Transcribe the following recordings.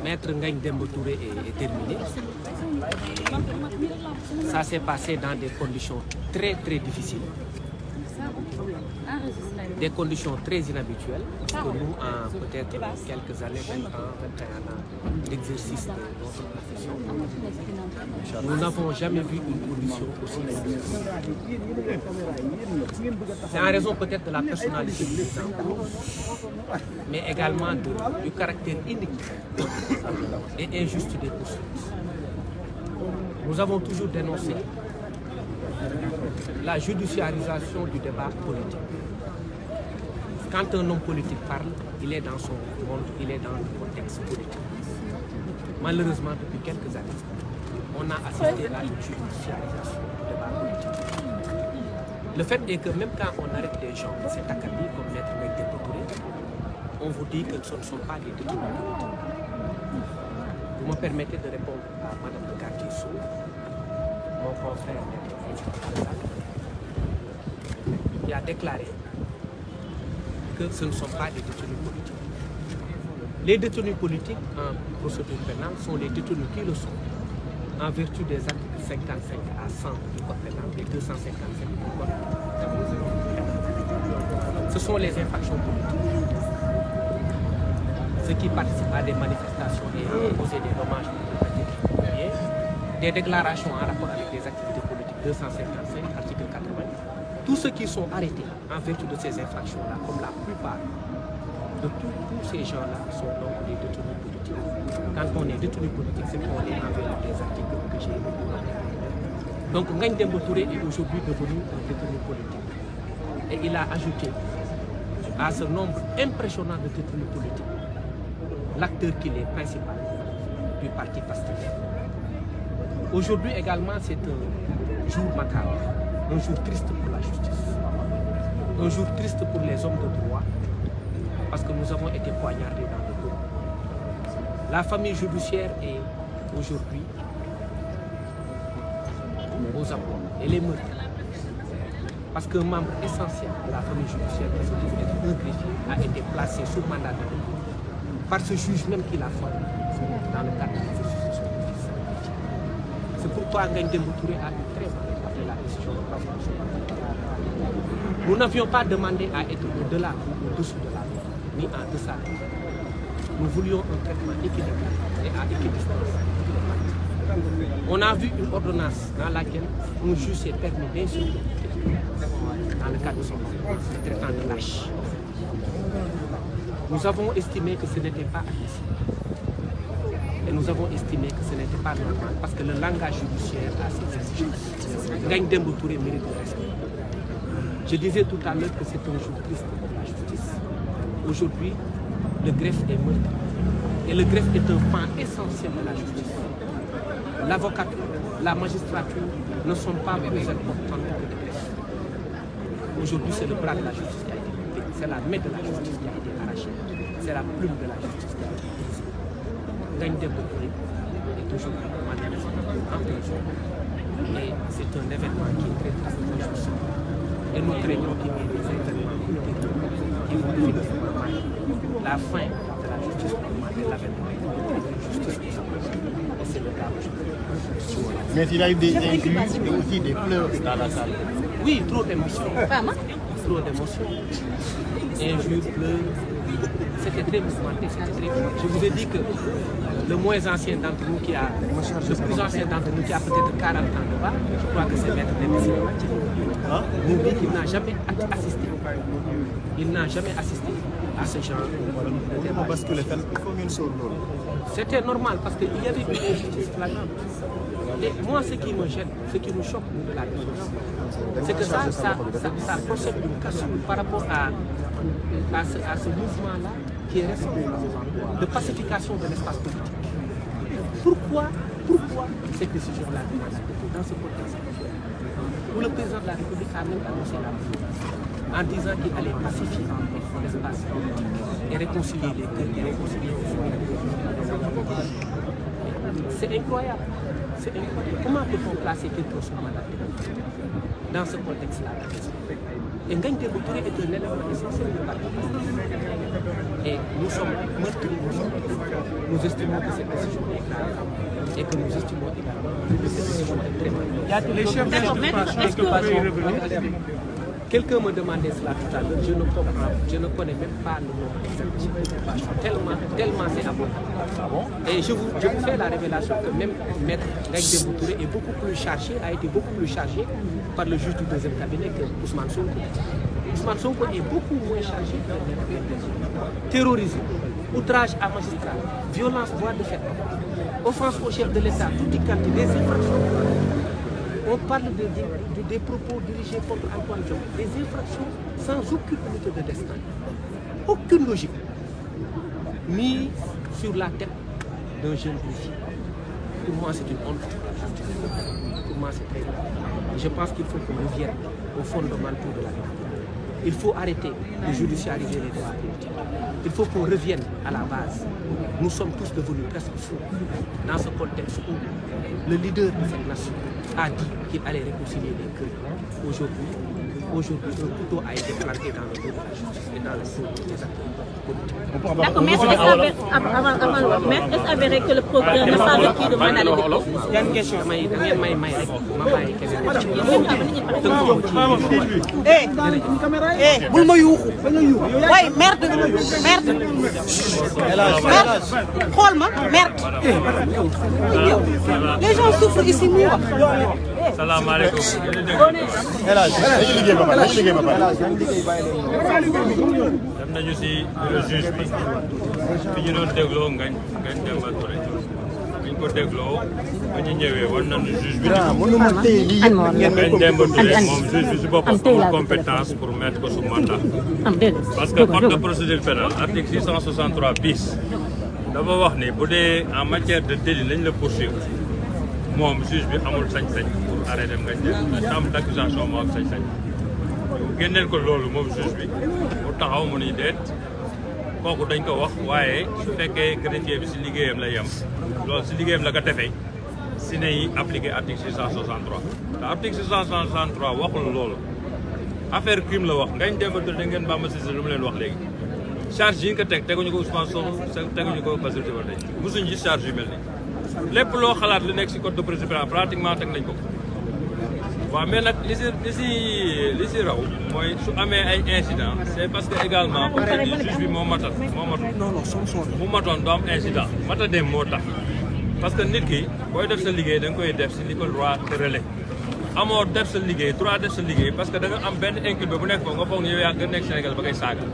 Maître Ngagne Demba Touré est terminée. Ça s'est passé dans des conditions très difficiles. Des conditions très inhabituelles, parce que nous, en peut-être quelques années, 20 ans, 21 ans d'exercice de notre profession, nous n'avons jamais vu une condition aussi difficile. C'est en raison peut-être de la personnalité du président, mais également du caractère unique et injuste des poursuites. Nous avons toujours dénoncé la judiciarisation du débat politique. Quand un homme politique parle, il est dans son monde, il est dans le contexte politique. Malheureusement, depuis quelques années, on a assisté à une judiciarisation du débat politique. Le fait est que même quand on arrête des gens de cet acabit, comme Maître Ngagne Demba Touré, on vous dit que ce ne sont pas des détenus politiques. Vous me permettez de répondre à Mme le garde des Sceaux, mon confrère qui a déclaré que ce ne sont pas des détenus politiques. Les détenus politiques en procédure pénale sont les détenus qui le sont en vertu des articles 55 à 100 du code pénal et 255 du code pénal. Ce sont les infractions politiques. Ceux qui participent à des manifestations et ont causé des dommages et des déclarations en rapport avec des activités politiques 255, article 80. Tous ceux qui sont arrêtés en vertu de ces infractions-là, comme la plupart de tous ces gens-là, sont donc des détenus politiques. Quand on est détenu politique, c'est qu'on est en vertu des articles que j'ai évoqués. Donc Ngagne Demba Touré est aujourd'hui devenu un détenu politique. Et il a ajouté à ce nombre impressionnant de détenus politiques l'acteur qu'il est principal du parti Pastef. Aujourd'hui également, c'est un jour macabre. Un jour triste pour la justice, un jour triste pour les hommes de droit, parce que nous avons été poignardés dans le dos. La famille judiciaire est aujourd'hui aux abois. Elle est meurtrie. Parce qu'un membre essentiel de la famille judiciaire, qui se trouve être un greffier, a été placé sous mandat de dépôt par ce juge même qui l'a formé dans le cadre de l'exercice de son office. C'est pourquoi Ngagne Demba Touré a eu très mal après la décision de la France. Nous n'avions pas demandé à être au-delà ou au-dessous de la loi, ni en deçà de la loi. Nous voulions un traitement équilibré et à équidistance. On a vu une ordonnance dans laquelle un juge s'est permis d'insulter dans le cadre de son ordonnance, le traitant de lâche. Nous avons estimé que ce n'était pas admissible. Et nous avons estimé que ce n'était pas normal parce que le langage judiciaire a ses exigences. Ngagne Demba Touré mérite le respect. Je disais tout à l'heure que c'est un jour triste pour la justice. Aujourd'hui, le greffe est meurtri. Et le greffe est un pan essentiel de la justice. L'avocature, la magistrature ne sont pas plus importantes que le greffe. Aujourd'hui, c'est le bras de la justice qui a été coupé. C'est la main de la justice qui a été arrachée. C'est la plume de la justice qui a été brisée. Ngagne Demba Touré est aujourd'hui en prison. Et c'est un événement qui est très triste. Et nous craignons qu'il y ait des événements qui vont effectivement marquer la fin de la justice normale et l'avènement de la justice. Et c'est le cas aujourd'hui. Mais il y a eu des injures et aussi des pleurs dans la salle. Oui, trop d'émotions. Trop d'émotions. Injures, pleurs. C'était très mouvementé, c'était très fort. Je vous ai dit que le moins ancien d'entre nous qui a, le plus ancien d'entre nous qui a peut-être 40 ans de bas, je crois que c'est Maître Demba Touré, nous dit qu'il n'a jamais assisté. Il n'a jamais assisté à ce genre de débat. Parce que c'était normal parce qu'il y avait une injustice flagrante. Et moi, ce qui me gêne, ce qui nous choque de la violence, c'est que ça procède d'une cassure par rapport à ce mouvement-là qui est de pacification de l'espace politique. Pourquoi cette décision-là dans ce contexte où le président de la République a même annoncé la violence en disant qu'il allait pacifier l'espace politique et réconcilier les cœurs et réconcilier les familles. C'est incroyable. C'est incroyable. Comment peut-on placer quelqu'un sous mandat dans ce contexte-là? Et Ngagne Demba Touré est un élément essentiel du parti. Et nous sommes meurtris, nous estimons que cette décision est grave et que nous estimons également que cette décision est très grave. Les chefs Quelqu'un me demandait cela tout à l'heure, je ne comprends, je ne connais même pas le nom exact de cette occupation, tellement c'est abondant. Et je vous fais la révélation que même Maître Ngagne Demba Touré est beaucoup plus chargé, a été beaucoup plus chargé par le juge du deuxième cabinet que Ousmane Sonko. Ousmane Sonko est beaucoup moins chargé que terrorisme, outrage à magistrat, violence, voie de fait, offense au chef de l'État, tout y quantité, des infractions. On parle des propos dirigés contre Antoine Diome, des infractions sans aucune unité de destin, aucune logique, mis sur la tête d'un jeune policier. Pour moi, c'est une honte. Pour moi, c'est très grave. Je pense qu'il faut qu'on revienne aux fondamentaux de la République. Il faut arrêter de judiciariser les débats politiques. Il faut qu'on revienne à la base. Nous sommes tous devenus presque fous dans ce contexte où le leader de cette nation a dit qu'il allait réconcilier les cœurs. Aujourd'hui, un couteau a été planté dans le dos de la justice et dans le dos des acteurs politiques. D'accord, mais est-ce avéré que le procureur n'a pas requis de mandat de dépôt? Il y a une question, bul ma yuuxu waaye merde xool ma merde. Les gens souffrent ici mu wax. salaamaaleykum. dem nañu si juge bi fi ñu doon dégloo Ngagne Demba Touré bi ñu ko dégloo ba ñu ñëwee war nañu juge bi Ngagne Demba Touré moom juge bi si boppam amul compétence pour mettre ko sous mandat. Parce que code de procédure pénale article 663 bis dafa wax ni bu dee en matière de délit lañ la poursuivre moom juge bi amul sañ-sañ pour arrêter Ngagne Demba chambre d'accusation moo am sañ-sañ génneel ko loolu moom juge bi mu taxaw mu ni déet kooku dañ ko wax waaye su fekkee greffier bi si liggéeyam la yem loolu si liggéeyam la ko defee si nay appliqué article 663 te article 663 waxul loolu affaire crime la wax Ngagne Demba Touré da ngeen Bamba Cissé lu mu leen wax léegi charge yi nga ko teg teguñu ko Ousmane Sonko teguñu ko Bassirou Diomaye Faye mosuñu gis charge yu mel nii lépp loo xalaat lu nekk si code de procédure pénale pratiquement teg nañ ko waaw mais nag li si raw mooy su amee ay incident c'est parce que également comme ça dit juge bi moo matoon mu matoon du am incident mata dem moo tax parce que nit ki booy def sa liggéey da nga koy def si li ko droit tërale amoo def sa liggéey droit def sa liggéey parce que da nga am benn inculpé bu nekk foofu nga foog ne yow yaa gën nekk Sénégal ba koy saaga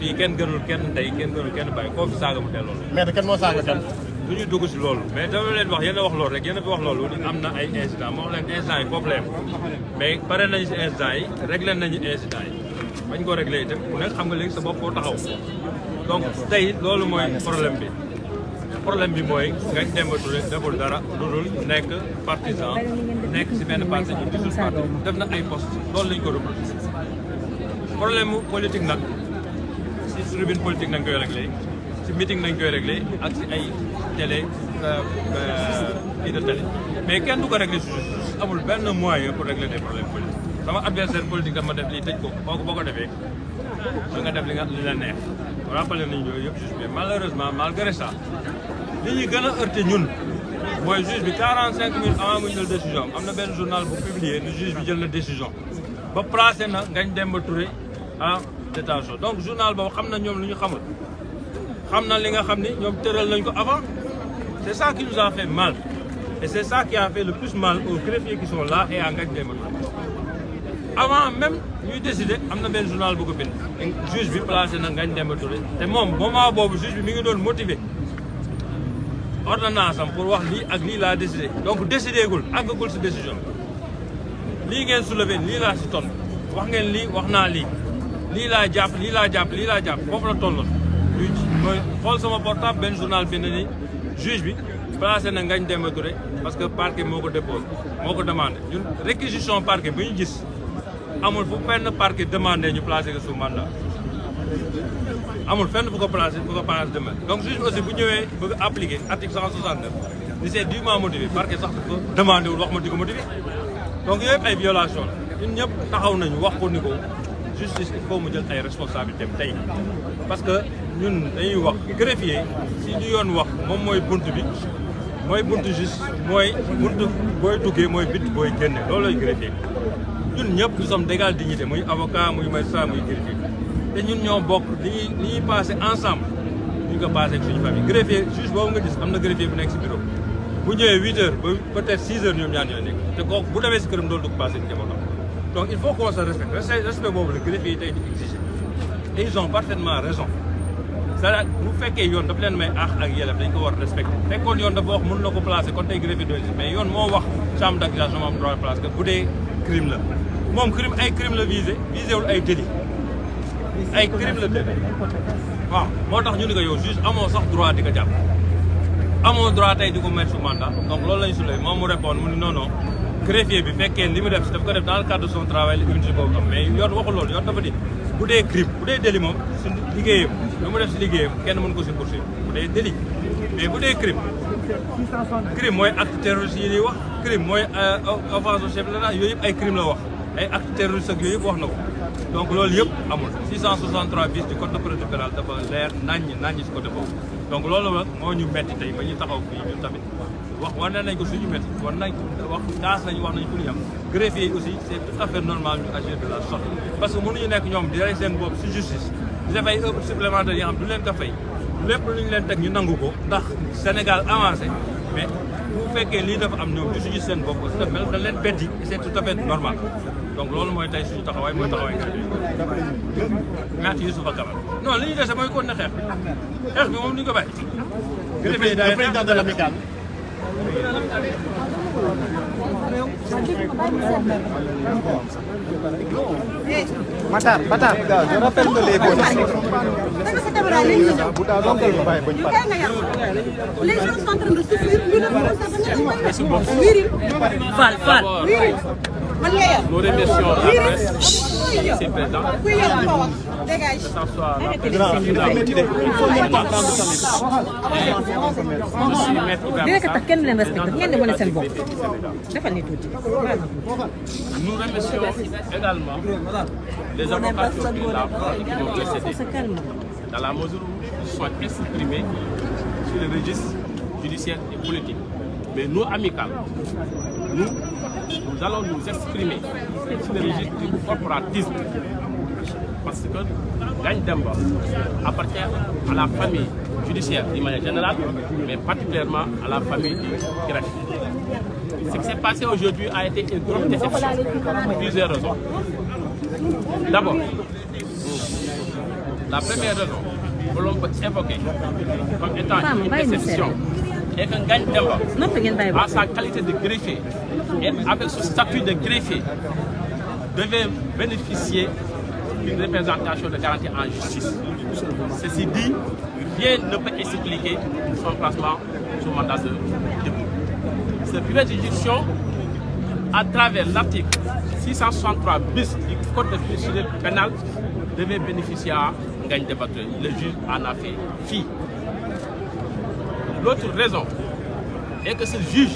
fii kenn gënul kenn ndey kenn gënul kenn bàyyi koo fi saaga mu teel loolu mais kenn moo saaga kenn du ñu dugg si loolu mais dama leen wax yéen a wax loolu rek yéen a fi wax loolu ni am na ay incident moo wax leen incident yi foofu la yem mais pare nañu si incident yi réglé nañu incident yi bañ ko réglé itam ku nekk xam nga léegi sa bopp foo taxaw donc tey loolu mooy problème bi mooy Ngagne Demba Touré deful dara lu dul nekk partisan nekk si benn parti ñu gisul parti def na ay poste loolu lañ ko reproché problème mu politique nag si tribune politique nañ koy réglé si meeting nañ koy réglé ak si ay télé kii de télé mais kenn du ko réglé si justice amul benn moyen pour régler des problèmes politiques sama adversaire politique dama def lii tëj ko boo ko defee da nga def li la neex rappelé nañ yooyu yëpp juge bi malheureusement malgré ça li ñuy gën a heurté ñun mooy juge bi 45 minutes avant mu jël décision am na benn journal bu publié ni juge bi jël na décision ba placé na Ngagne Demba Touré en détention donc journal boobu xam na ñoom lu ñu xamul xam na li nga xam ni ñoom tëral nañ ko avant c'est ça qui nous a fait mal et c'est ça qui a fait le plus mal aux greffiers qui sont là et à Ngagne Demba Touré avant même ñuy décider am na benn journal bu ko bind juge bi placé na Ngagne Demba Touré te moom moment boobu juge bi mi ngi doon motiver ordonnance am pour wax lii ak lii laa décidé donc décidé gul àggagul si décision lii ngeen soulevé lii laa si toll wax ngeen lii wax naa lii laa jàpp lii laa jàpp foofu la tolloon luy mooy xool sama portable benn journal bind ni juge bi placé na Ngagne Demba Touré parce que parquet moo ko déposé moo ko demandé ñun réquisition parquet bu ñu gis amul fu fenn parquet demandé ñu placé ko sous mandat amul fenn fu ko placé demandé donc juge bi aussi bu ñëwee bëgg appliquer article 169 ni c'est dûment motivé parquet sax ko demandé wul wax ma di ko motivé donc yooyu yëpp ay violation la ñun ñëpp taxaw nañu wax ko ni ko justice il faut mu jël ay responsabilités tey parce que ñun dañuy wax greffier si ñu yoon wax moom mooy bunt bi mooy buntu juste mooy buntu booy duggee mooy bit booy génne loolu lay greffier ñun ñëpp nous sommes d'égale dignité muy avocat muy magistrat muy greffier te ñun ñoo bokk li ñuy passé ensemble ñu ko passé ak suñu famille greffier juste boobu nga gis am na greffier bu nekk si bureau bu ñëwee 8 heures ba peut-être 6 heures ñoom ñaar ñooy nekk te kooku bu demee si këram doolu du ko passé njabootam donc il faut qu'on se respecte respect boobu la greffier yi tey di exiger et ils ont parfaitement raison c'est-à-dire bu fekkee yoon dafa leen may ak yelleef dañ ko war respecter fekkoon yoon dafa wax mën na ko placer kon tey greffier doy mais yoon moo wax chambre d'accusation moo am droit de place que bu dee crime la moom crime ay crime la visé wul ay délit ay crime la délit waaw moo tax ñu ni ko yow juge amoo sax droit di ko jàpp amoo droit tey di ko mettre sous mandat donc loolu lañu soulevé moom mu répondre mu ni non non greffier bi fekkee li mu def daf ko def dans le cadre de son travail la unité boobu am mais yoon waxul loolu yoon dafa di bu dee crime bu dee délit moom si liggéeyam lu mu def si liggéeyam kenn mën ko si poursuivre bu dee délit mais bu dee crime mooy acte terroriste yi ñuy wax crime mooy offense au chef de l'État yooyu yëpp ay crime la wax ay acte terroriste ak yooyu yëpp wax na ko donc loolu yëpp amul 663 bis du code de procédure pénale dafa leer naññ si côté boobu donc loolu nag moo ñu metti tey ba ñu taxaw fii ñun tamit wax wane nañ ko suñu métti war nañ wax daas nañu wax nañ fu ñu am greffier yi aussi c'est tout à fait normal ñu agir de la sorte parce que mënuñu nekk ñoom di rey seen bopp si justice di def ay heures supplémentaires yoo xam du leen ko fay lépp lu ñu leen teg ñu nangu ko ndax Sénégal avancé mais bu fekkee lii dafa am ñoom du suñu seen bopp aussi dafa mel dañ leen beddi et c'est tout à fait normal donc loolu mooy tey suñu taxawaay mooy taxawaay merci Youssoufa Camara non li ñu dese mooy kon ne xeex bi moom ni ñu ko bàyyi Le président de l'amicale. Matar, je rappelle que les conditions. Les gens sont en train de souffrir. Fall. Nous remercions la presse, ses présents, que ce soit la presse nationale. Je suis Maître Ibrahima Sarr. Nous remercions également les avocats qui ont pris la parole et qui nous précédé, dans la mesure où ils sont exprimés sur le registre judiciaire et politique. Mais nous, amicales, nous allons nous exprimer sur le registre du corporatisme. Parce que Ngagne Demba appartient à la famille judiciaire d'une manière générale, mais particulièrement à la famille du greffe. Ce qui s'est passé aujourd'hui a été une grande déception pour plusieurs raisons. D'abord, la première raison que l'on peut évoquer comme étant une déception est que Ngagne Demba, à sa qualité de greffier et avec ce statut de greffier, devait bénéficier d'une représentation de garantie en justice. Ceci dit, rien ne peut expliquer son placement sous mandat de dépôt. Cette juridiction, à travers l'article 663 bis du Code de procédure pénale, devait bénéficier à Ngagne Demba. Le juge en a fait fi. L'autre raison est que ce juge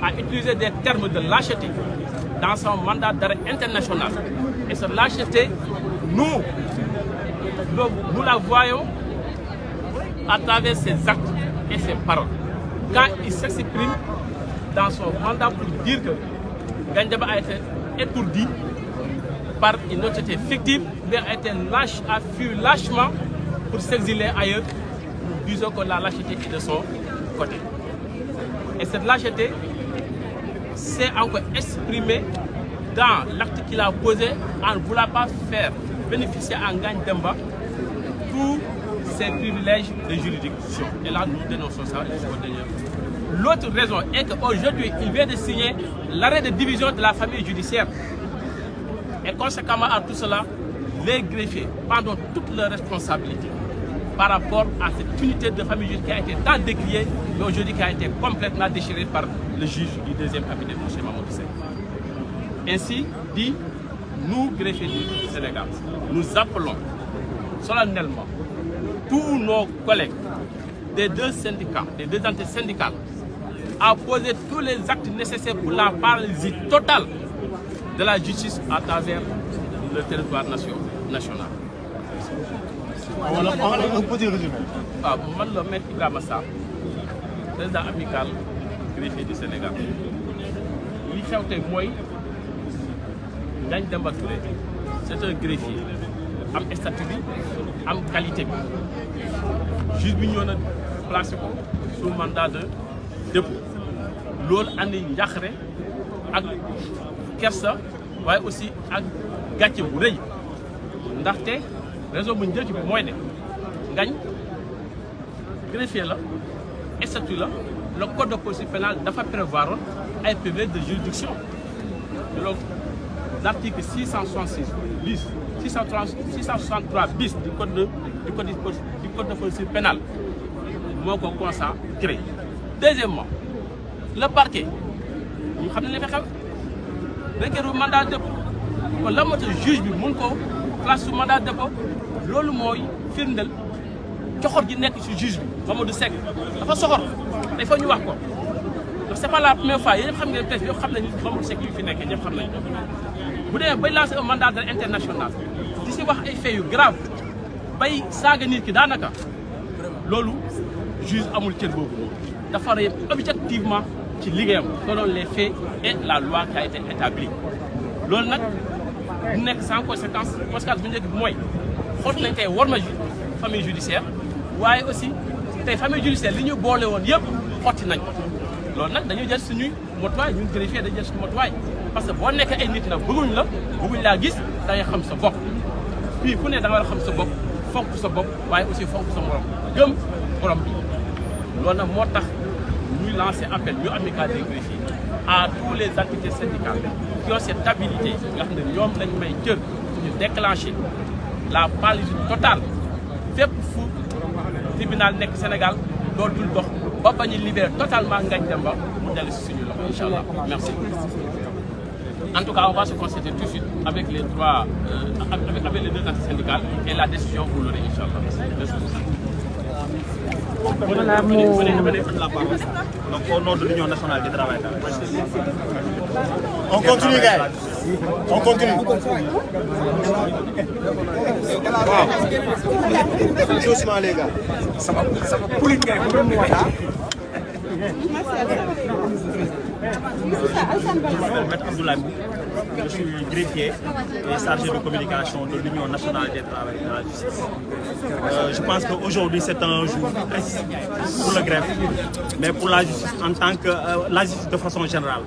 a utilisé des termes de lâcheté dans son mandat d'arrêt international. Et cette lâcheté, nous la voyons à travers ses actes et ses paroles. Quand il s'exprime dans son mandat pour dire que Ngagne Demba a été étourdi par une autorité fictive, il a été lâche, a fui lâchement pour s'exiler ailleurs, disons que la lâcheté est de son côté. Et cette lâcheté s'est encore exprimée dans l'acte qu'il a posé en ne voulant pas faire bénéficier à Ngagne Demba tous ses privilèges de juridiction. Et là, nous dénonçons ça. L'autre raison est qu'aujourd'hui, il vient de signer l'arrêt de division de la famille judiciaire. Et conséquemment à tout cela, les greffiers prendront toutes leurs responsabilités par rapport à cette unité de famille judiciaire qui a été tant décriée, mais aujourd'hui qui a été complètement déchirée par le juge du deuxième cabinet, M. Mamadou Seck. Ainsi dit, nous, greffiers du Sénégal, nous appelons solennellement tous nos collègues des deux syndicats, des deux entités syndicales, à poser tous les actes nécessaires pour la paralysie totale de la justice à travers le territoire national. Voilà, un petit résumé. Ah, man le maître Ibrahima Sarr, président amical greffier du Sénégal. li xew tey mooy Ngagne Demba Touré c'est un greffier am statut bi am qualité bi juge bi ñëw na placé ko sous mandat de dépôt loolu andi njàqare ak kersa waaye aussi ak gàcce bu rëy ndaxte raison bu njëkk bi mooy ne Ngagne greffier la statut la le code de procédure pénale dafa prévoir ay privilèges de juridiction donc l'article 666 bis 663 bis du code de procédure pénale moo ko consacré. Deuxièmement, le parquet ñu xam ne li fi xew requérir mandat de dépôt kon la moo tax juge bi mun ko place sous mandat de dépôt loolu mooy firndeel coxor gi nekk ci juge bi Mamadou Seck dafa soxor il faut ñu wax ko donc c'est pas la première fois yéen xam ngeen presse bi xam nañu Mamadou Seck yi fi nekk ñëpp xam nañu bu demee bay lancer un mandat d'arrêt international di si wax ay faits yu grave bay saaga nit ki daanaka loolu juge amul cër boobu dafa war a yem objectivement ci liggéeyam selon les faits et la loi qui a été établie loolu nag du nekk sans conséquence bu njëkk bi mooy xoot nañ tey war ma famille judiciaire waaye aussi tey famille judiciaire li ñu boole woon yëpp xotti nañ loolu nag dañuy jël suñuy motuwaay ñun greffier dañuy jël suñu motuwaay parce que boo nekkee ay nit nag bëgguñ laa gis da ngay xam sa bopp fii ku ne da nga war a xam sa bopp fonk sa bopp waaye aussi fonk sa morom gëm borom bi loolu nag moo tax ñuy lancer appel ñu amicale des greffiers à tous les activités syndicales qui ont cette habilité nga xam ne ñoom lañ may cër ñu déclencher la paralysie totale fépp fu tribunal nekk Sénégal loolu dul dox ba bañ a libérer totalement Ngagne Demba mu dellu si suñu loxo incha allah merci. En tout cas, on va se concerter tout de suite avec les trois, avec les deux entités syndicales et la décision vous l'aurez, Inch'Allah. Voilà, venez prendre la parole. Donc au nom de l'Union nationale du travail. On continue, gars. On continue. Doucement, les gars. Ça va poulir, Je m'appelle Maître Abdoulaye Mbou, je suis greffier et chargé de communication de l'Union nationale des travailleurs de la justice. Je pense qu'aujourd'hui c'est un jour triste pour le greffe, mais pour la justice en tant que la justice de façon générale.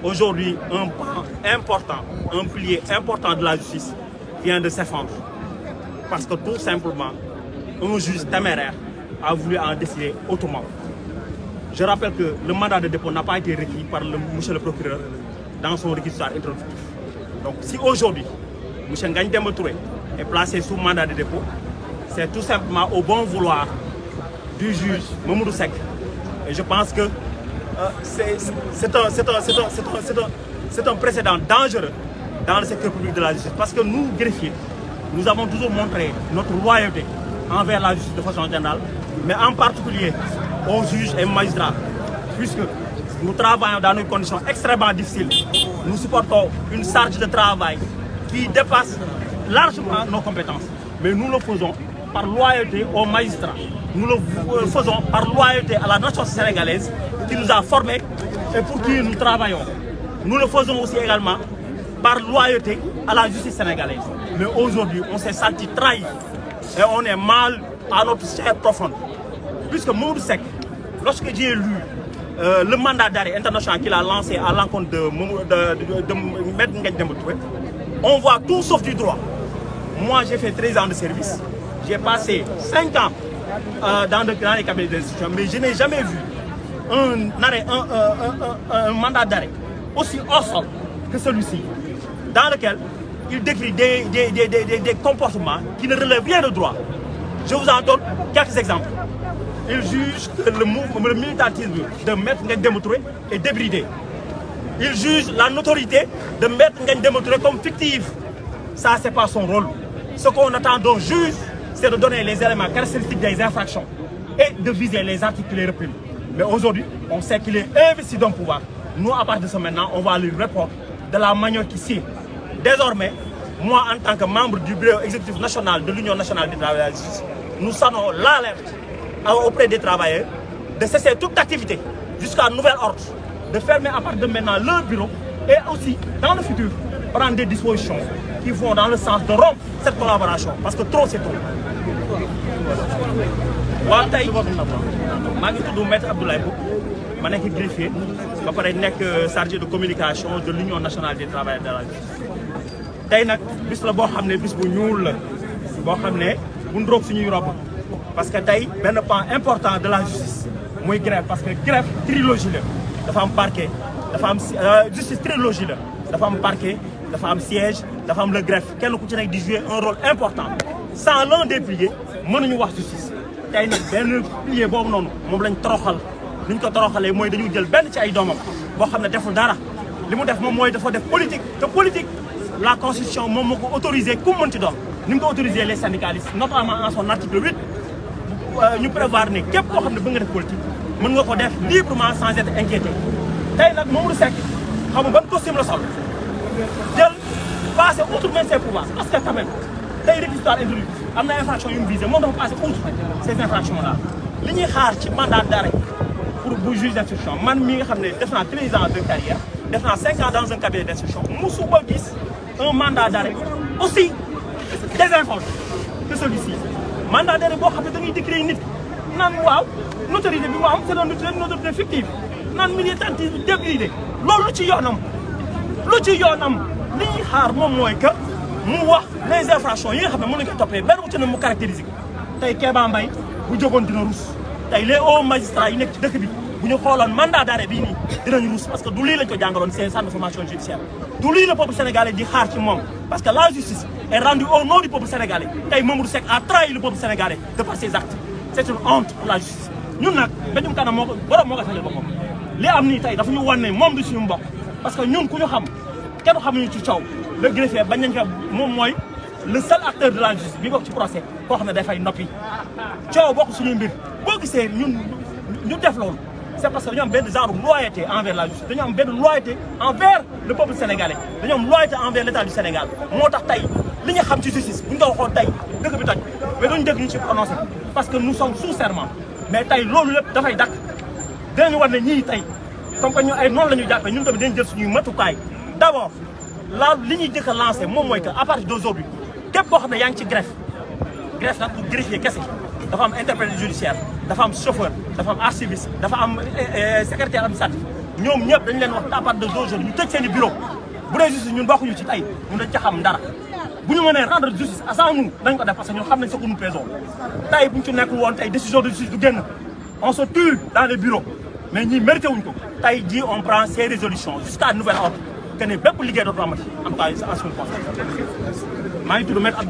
Aujourd'hui, un pan important, un pilier important de la justice vient de s'effondrer. Parce que tout simplement, un juge téméraire a voulu en décider autrement. Je rappelle que le mandat de dépôt n'a pas été requis par monsieur le procureur dans son réquisitoire introductif. Donc si aujourd'hui, M. Ngagne Demba Touré est placé sous mandat de dépôt, c'est tout simplement au bon vouloir du juge Mamadou Seck. Et je pense que c'est un précédent dangereux dans le secteur public de la justice. Parce que nous, greffiers, nous avons toujours montré notre loyauté envers la justice de façon générale, mais en particulier aux juges et magistrats, puisque nous travaillons dans des conditions extrêmement difficiles. Nous supportons une charge de travail qui dépasse largement nos compétences. Mais nous le faisons par loyauté aux magistrats. Nous le faisons par loyauté à la nation sénégalaise qui nous a formés et pour qui nous travaillons. Nous le faisons aussi également par loyauté à la justice sénégalaise. Mais aujourd'hui, on s'est senti trahi et on est mal à notre chair profonde. Puisque Mamadou Seck, lorsque j'ai lu le mandat d'arrêt international qu'il a lancé à l'encontre de Maître Ngagne Demba Touré, on voit tout sauf du droit. Moi, j'ai fait 13 ans de service. J'ai passé 5 ans dans les cabinets d'institution, mais je n'ai jamais vu un mandat d'arrêt aussi hors sol que celui-ci, dans lequel il décrit des comportements qui ne relèvent rien de droit. Je vous en donne quelques exemples. Il juge que le militantisme de Maître Ngagne Demba Touré est débridé. Il juge la notoriété de Maître Ngagne Demba Touré comme fictive. Ça, ce n'est pas son rôle. Ce qu'on attend d'un juge, c'est de donner les éléments caractéristiques des infractions et de viser les articles qui les répriment. Mais aujourd'hui, on sait qu'il est investi d'un pouvoir. Nous, à partir de ce maintenant, on va lui répondre de la manière qui suit. Désormais, moi en tant que membre du bureau exécutif national de l'Union nationale des travailleurs, nous sonnons l'alerte auprès des travailleurs de cesser toute activité jusqu'à nouvel ordre, de fermer à partir de maintenant leur bureau et aussi dans le futur prendre des dispositions qui vont dans le sens de rompre cette collaboration parce que trop c'est trop. waaw tey maa ngi tudd Maître Abdoulaye Mboup ma nekk greffier ba pare nekk chargé de communication de l'Union nationale des travailleurs de la justice. tey nag bis la boo xam ne bis bu ñuul la boo xam ne bu ndroog suñuy rob parce que tey benn pan important de la justice muy greffe parce que greffe trilogie la dafa am parquet dafa am justice trilogie la dafa am parquet dafa am siège dafa am le greffe kenn ku ci nekk di jouer un rôle important sans l'un des piliers mënuñu wax justice. tey nag benn pilier boobu noonu moom lañ toroxal ni ñu ko toroxalee mooy dañu jël benn ci ay doomam boo xam ne deful dara li mu def moom mooy dafa def politique te politique la constitution moom moo ko autorisé ku mu mën ci doon ni mu ko autorisé les syndicalistes notamment en son article 8 ñu prévoir ne képp koo xam ne bëgg nga def politique mën nga ko def librement sans être inquiété. tey nag Mamadou Seck xam nga ban costume la sol jël passé outre même ses pouvoirs parce que quand même tey réquisitoire introduit am na infraction yu mu visé moom dafa passé outre ces infractions là li ñuy xaar ci mandat d'arrêt pour bu juge d'instruction man mi nga xam ne def naa 13 ans de carrière def naa 5 ans dans un cabinet d'instruction musuma gis un mandat d'arrêt aussi désinvolté que celui-ci mandat d'arrêt boo xam ne da ngay décrire nit naan waaw notoriété bi mu am c'est une notoriété fictive naan militantisme débridé loolu lu ci yoonam li ñuy xaar moom mooy que mu wax les infractions yi nga xam ne mën nañu ko toppee benn bu ci ne mu caractérisé tey Kéba Mbaye bu jógoon dina rus tey les hauts magistrats yi nekk ci dëkk bi bu ñu xooloon mandat d'arrêt bii nii dinañu rus parce que du lii lañ ko jàngaloon seen centre de formation judiciaire du lii le peuple sénégalais di xaar ci moom parce que la justice est rendue au nom du peuple sénégalais tey Mamadou Seck a trahi le peuple sénégalais de par ses actes c'est une honte pour la justice ñun nag dañu kanam moo ko borom moo ko fajal boppam li am nii tey dafa ñu wan ne moom du suñu mbokk parce que ñun ku ñu xam kenn xamuñu ci coow le greffier bañ nañ ko moom mooy le seul acteur de la justice bi bokk ci procès koo xam ne dafay noppi coow bokk suñuy mbir boo gisee ñun ñu def loolu c'est parce que dañoo am benn genre loyauté envers la justice dañoo am benn loyauté envers le peuple sénégalais dañoo am loyauté envers l'état du Sénégal moo tax tey li ñu xam ci justice bu ñu ko waxoon tey dëkk bi toj mais duñu dégg ñu ci prononcé parce que nous sommes sous serment mais tey loolu lépp dafay dakk dinañu war ne ñii tey comme que ñu ay noonu la ñuy jàppee ñun tamit dañu jël suñuy matukaay d'abord la li ñuy jëkk a lancé moom mooy que à partir d'aujourd'hui képp koo xam ne yaa ngi ci greffe nag pour greffier kese dafa am interprète judiciaire dafa am chauffeur dafa am archiviste dafa am secrétaire administratif ñoom ñëpp dañu leen wax à partir d'aujourd'hui ñu tëj seen i bureau bu dee justice ñun bokkuñu ci tey ñun dañ ca xam dara bu ñu mënee rendre justice à sans nous dañ ko def parce que ñun xam nañ ce que nous pesons tey bu ñu ci nekkul woon tey décision de justice du génn on se tue dans les bureaux mais ñii mérité wuñ ko tey jii on prend ces résolutions jusqu'à nouvel ordre que ne bépp liggéey dootu amati en tout cas en ce qui me concerne maa ngi tudd Maître